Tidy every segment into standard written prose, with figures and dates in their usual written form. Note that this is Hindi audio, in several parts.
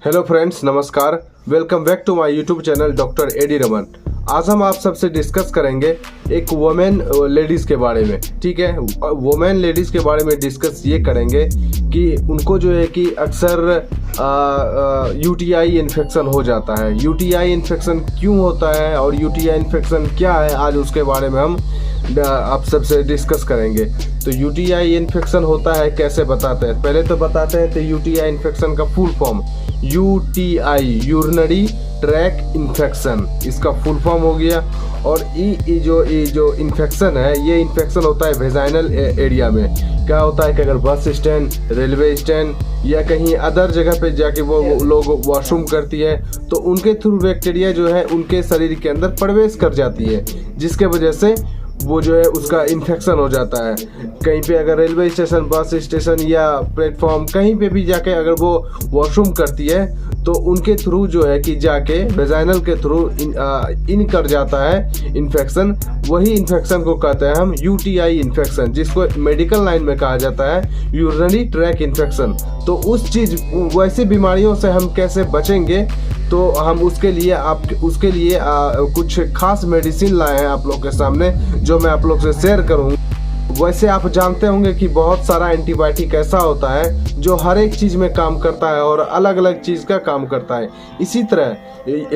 हेलो फ्रेंड्स, नमस्कार। Welcome back to my YouTube channel doctor एडी रमन। आज हम आप सबसे डिस्कस करेंगे एक वुमेन लेडीज़ के बारे में। ठीक है, वुमेन लेडीज़ के बारे में डिस्कस ये करेंगे कि उनको जो है कि अक्सर यूटीआई इन्फेक्शन हो जाता है। यूटीआई इन्फेक्शन क्यों होता है और यूटीआई इन्फेक्शन क्या है, आज उसके बारे में हम आप सबसे डिस्कस करेंगे। तो यूटीआई इन्फेक्शन होता है कैसे बताते हैं, पहले तो बताते हैं। तो यूटीआई इन्फेक्शन का full form UTI, urinary track infection, इसका फुल फॉर्म हो गया। और ये जो इन्फेक्शन है, ये इन्फेक्शन होता है वेजाइनल एरिया में। क्या होता है कि अगर बस स्टैंड, रेलवे स्टैंड या कहीं अदर जगह पे जाके वो लोग वॉशरूम करती है, तो उनके थ्रू बैक्टीरिया जो है उनके शरीर के अंदर प्रवेश कर जाती है, जिसके वजह से वो जो है उसका इन्फेक्शन हो जाता है। कहीं पे अगर रेलवे स्टेशन, बस स्टेशन या प्लेटफॉर्म कहीं पे भी जाके अगर वो वॉशरूम करती है, तो उनके थ्रू जो है कि जाके वेजाइनल के थ्रू इन कर जाता है इन्फेक्शन। वही इन्फेक्शन को कहते हैं हम यूटीआई इन्फेक्शन, जिसको मेडिकल लाइन में कहा जाता है यूरिनरी ट्रैक इन्फेक्शन। तो उस चीज़ वैसी बीमारियों से हम कैसे बचेंगे, तो हम उसके लिए कुछ खास मेडिसिन लाए हैं आप लोग के सामने, जो मैं आप लोग से शेयर करूँगा। वैसे आप जानते होंगे कि बहुत सारा एंटीबायोटिक ऐसा होता है जो हर एक चीज़ में काम करता है और अलग अलग चीज़ का काम करता है। इसी तरह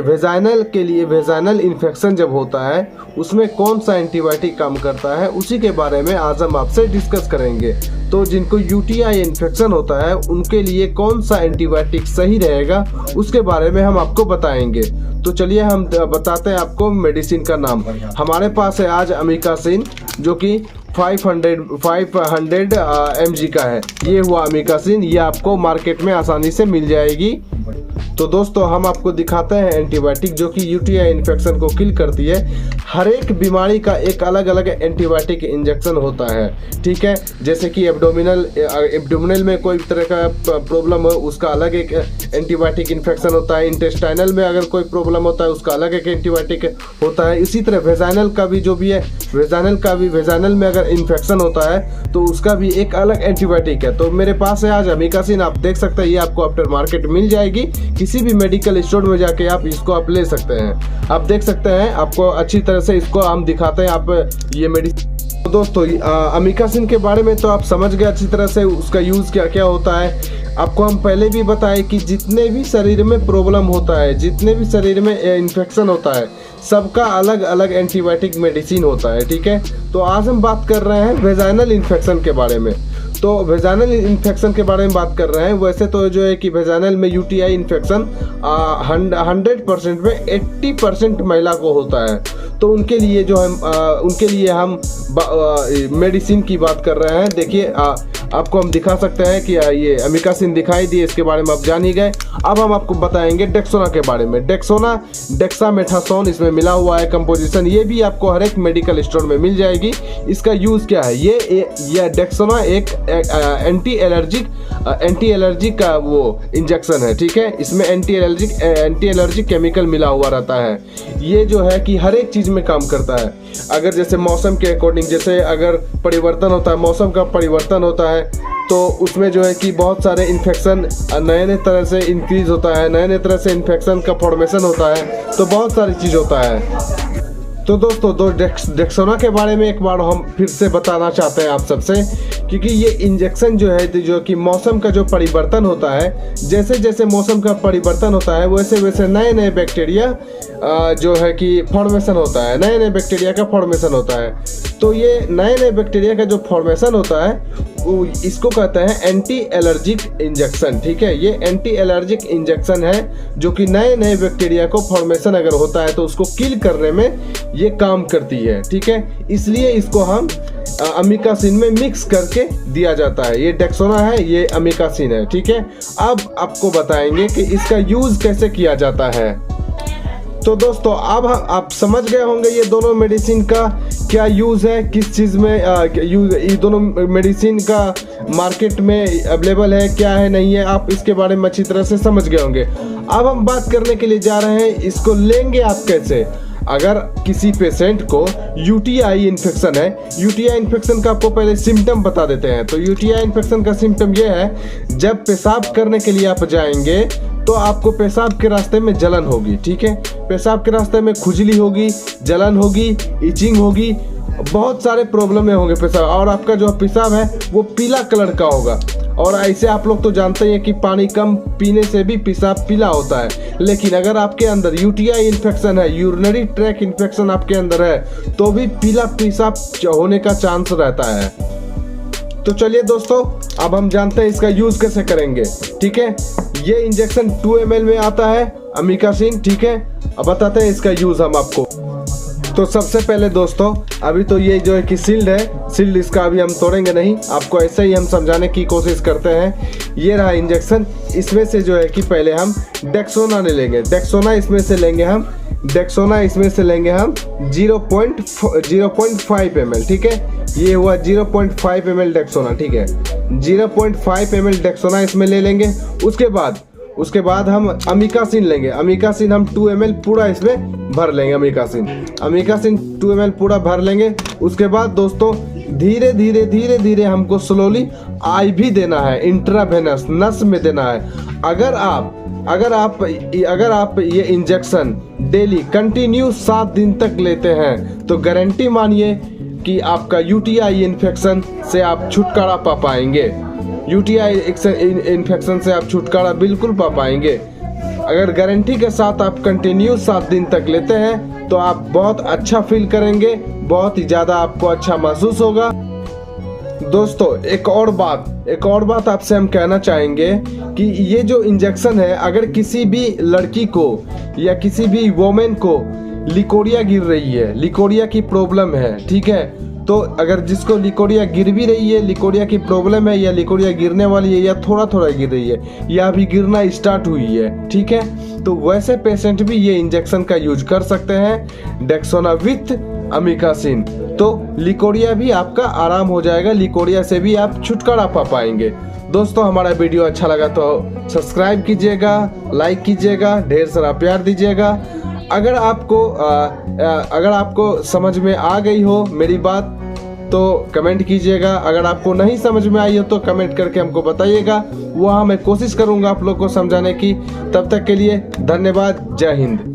वेजाइनल के लिए, वेजाइनल इन्फेक्शन जब होता है उसमें कौन सा एंटीबायोटिक काम करता है, उसी के बारे में आज हम आपसे डिस्कस करेंगे। तो जिनको यूटीआई इन्फेक्शन होता है उनके लिए कौन सा एंटीबायोटिक सही रहेगा, उसके बारे में हम आपको बताएंगे। तो चलिए हम बताते हैं आपको मेडिसिन का नाम। हमारे पास है आज अमीकासिन, जो कि 500 mg का है। ये हुआ अमीकासिन, ये आपको मार्केट में आसानी से मिल जाएगी। तो दोस्तों हम आपको दिखाते हैं एंटीबायोटिक जो कि यूटीआई इन्फेक्शन को किल करती है। हर एक बीमारी का एक अलग अलग एंटीबायोटिक इंजेक्शन होता है। ठीक है, जैसे कि एब्डोमिनल में कोई तरह का प्रॉब्लम हो, उसका अलग एक एंटीबायोटिक इन्फेक्शन होता है। इंटेस्टाइनल में अगर कोई प्रॉब्लम होता है, उसका अलग एक एंटीबायोटिक होता है। इसी तरह वेजाइनल का भी जो भी है, वेजाइनल में अगर इन्फेक्शन होता है तो उसका भी एक अलग एंटीबायोटिक है। तो मेरे पास है आज अमीकासिन, आप देख सकते हैं। ये आपको आफ्टर मार्केट मिल जाएगी, किसी भी मेडिकल स्टोर में जाके आप इसको आप ले सकते हैं। आप देख सकते हैं, आपको अच्छी तरह से इसको हम दिखाते हैं। आप ये मेडिसिन, तो दोस्तों अमीकासिन के बारे में तो आप समझ गए अच्छी तरह से, उसका यूज़ क्या क्या होता है। आपको हम पहले भी बताए कि जितने भी शरीर में प्रॉब्लम होता है, जितने भी शरीर में इन्फेक्शन होता है, सबका अलग अलग एंटीबायोटिक मेडिसिन होता है। ठीक है, तो आज हम बात कर रहे हैं वेजाइनल इन्फेक्शन के बारे में। तो वेजाइनल इन्फेक्शन के बारे में बात कर रहे हैं। वैसे तो जो है कि वेजाइनल में यूटीआई इन्फेक्शन 100% में 80% महिला को होता है। तो उनके लिए हम मेडिसिन की बात कर रहे हैं। देखिए आपको हम दिखा सकते हैं कि ये अमीकासिन दिखाई दी, इसके बारे में आप जान ही गए। अब हम आपको बताएंगे डेक्सोना के बारे में। डेक्सामेथासोन इसमें मिला हुआ है कंपोजिशन, ये भी आपको हर एक मेडिकल स्टोर में मिल जाएगी। इसका यूज़ क्या है, ये डेक्सोना एक एंटी एलर्जिक का वो इंजेक्शन है। ठीक है, इसमें एंटी एलर्जिक केमिकल मिला हुआ रहता है। ये जो है कि हर एक चीज़ में काम करता है। अगर जैसे मौसम के अकॉर्डिंग, जैसे अगर परिवर्तन होता है, मौसम का परिवर्तन होता है, तो उसमें जो है कि बहुत सारे इन्फेक्शन नए तरह से इंक्रीज होता है, नए तरह से इन्फेक्शन का फॉर्मेशन होता है, तो बहुत सारी चीज़ होता है। तो दोस्तों डेक्सोना के बारे में एक बार हम फिर से बताना चाहते हैं आप सबसे, क्योंकि ये इंजेक्शन जो है, जो कि मौसम का जो परिवर्तन होता है, जैसे जैसे मौसम का परिवर्तन होता है वैसे वैसे नए बैक्टीरिया जो है कि फॉर्मेशन होता है, नए बैक्टीरिया का फॉर्मेशन होता है। तो ये नए बैक्टीरिया का जो फॉर्मेशन होता है इसको कहते हैं एंटी एलर्जिक इंजेक्शन। ठीक है, ये एंटी एलर्जिक इंजेक्शन है जो कि नए बैक्टीरिया को फॉर्मेशन अगर होता है तो उसको किल करने में ये काम करती है। ठीक है, इसलिए इसको हम अमीकासिन में मिक्स करके दिया जाता है। ये डेक्सोना है, ये अमीकासिन है। ठीक है, अब आपको बताएंगे कि इसका यूज़ कैसे किया जाता है। तो दोस्तों अब आप समझ गए होंगे ये दोनों मेडिसिन का क्या यूज़ है, किस चीज़ में ये दोनों मेडिसिन का मार्केट में अवेलेबल है, क्या है नहीं है, आप इसके बारे में अच्छी तरह से समझ गए होंगे। अब हम बात करने के लिए जा रहे हैं, इसको लेंगे आप कैसे। अगर किसी पेशेंट को यूटीआई इन्फेक्शन है, यूटीआई इन्फेक्शन का आपको पहले सिम्टम बता देते हैं। तो यूटीआई इन्फेक्शन का सिम्टम ये है, जब पेशाब करने के लिए आप जाएंगे तो आपको पेशाब के रास्ते में जलन होगी, ठीक है। पेशाब के रास्ते में खुजली होगी, जलन होगी, इचिंग होगी, बहुत सारे प्रॉब्लम में होंगे पेशाब, और आपका जो पेशाब है वो पीला कलर का होगा। और ऐसे आप लोग तो जानते हैं कि पानी कम पीने से भी पेशाब पीला होता है, लेकिन अगर आपके अंदर यूटीआई इन्फेक्शन है, यूरिनरी ट्रैक इन्फेक्शन आपके अंदर है, तो भी पीला पेशाब होने का चांस रहता है। तो चलिए दोस्तों, अब हम जानते हैं इसका यूज कैसे करेंगे, ठीक है। ये इंजेक्शन 2 ml में आता है, अमीकासिन, ठीक है। अब बताते हैं इसका यूज हम आपको। तो सबसे पहले दोस्तों, अभी तो ये जो है कि सील्ड है, सील्ड इसका अभी हम तोड़ेंगे नहीं, आपको ऐसे ही हम समझाने की कोशिश करते हैं। ये रहा इंजेक्शन, इसमें से जो है कि पहले हम डेक्सोना ले लेंगे, डेक्सोना इसमें से लेंगे हम 0.5 ml, ठीक है। ये हुआ 0.5 ml डेक्सोना, ठीक है। 0.5 ml डेक्सोना इसमें ले लेंगे। उसके बाद हम अमीकासिन लेंगे, अमीकासिन हम 2 ml पूरा इसमें भर लेंगे, अमीकासिन 2 ml पूरा भर लेंगे। उसके बाद दोस्तों धीरे धीरे हमको स्लोली IV देना है, इंट्रावेनस नस में देना है। अगर आप ये इंजेक्शन डेली कंटिन्यू 7 दिन तक लेते हैं तो गारंटी मानिए कि आपका यूटीआई इन्फेक्शन से आप छुटकारा पा पाएंगे, यूटीआई इन्फेक्शन से आप छुटकारा बिल्कुल पा पाएंगे। अगर गारंटी के साथ आप कंटिन्यू 7 दिन तक लेते हैं तो आप बहुत अच्छा फील करेंगे, बहुत ही ज़्यादा आपको अच्छा महसूस होगा। दोस्तों एक और बात आपसे हम कहना चाहेंगे कि ये जो इंजेक्शन है, अगर किसी भी लड़की को या किसी भी वोमेन को लिकोरिया गिर रही है, लिकोरिया की प्रॉब्लम है, ठीक है, तो अगर जिसको लिकोरिया गिर भी रही है, लिकोरिया की प्रॉब्लम है, या लिकोरिया गिरने वाली है, या थोड़ा गिर रही है, या अभी गिरना स्टार्ट हुई है, ठीक है, तो वैसे पेशेंट भी ये इंजेक्शन का यूज कर सकते हैं, डेक्सोना विथ अमीकासिन। तो लिकोरिया भी आपका आराम हो जाएगा, लिकोरिया से भी आप छुटकारा पा पाएंगे। दोस्तों हमारा वीडियो अच्छा लगा तो सब्सक्राइब कीजिएगा, लाइक कीजिएगा, ढेर सारा प्यार दीजिएगा। अगर आपको समझ में आ गई हो मेरी बात तो कमेंट कीजिएगा, अगर आपको नहीं समझ में आई हो तो कमेंट करके हमको बताइएगा, वहाँ मैं कोशिश करूँगा आप लोग को समझाने की। तब तक के लिए धन्यवाद, जय हिंद।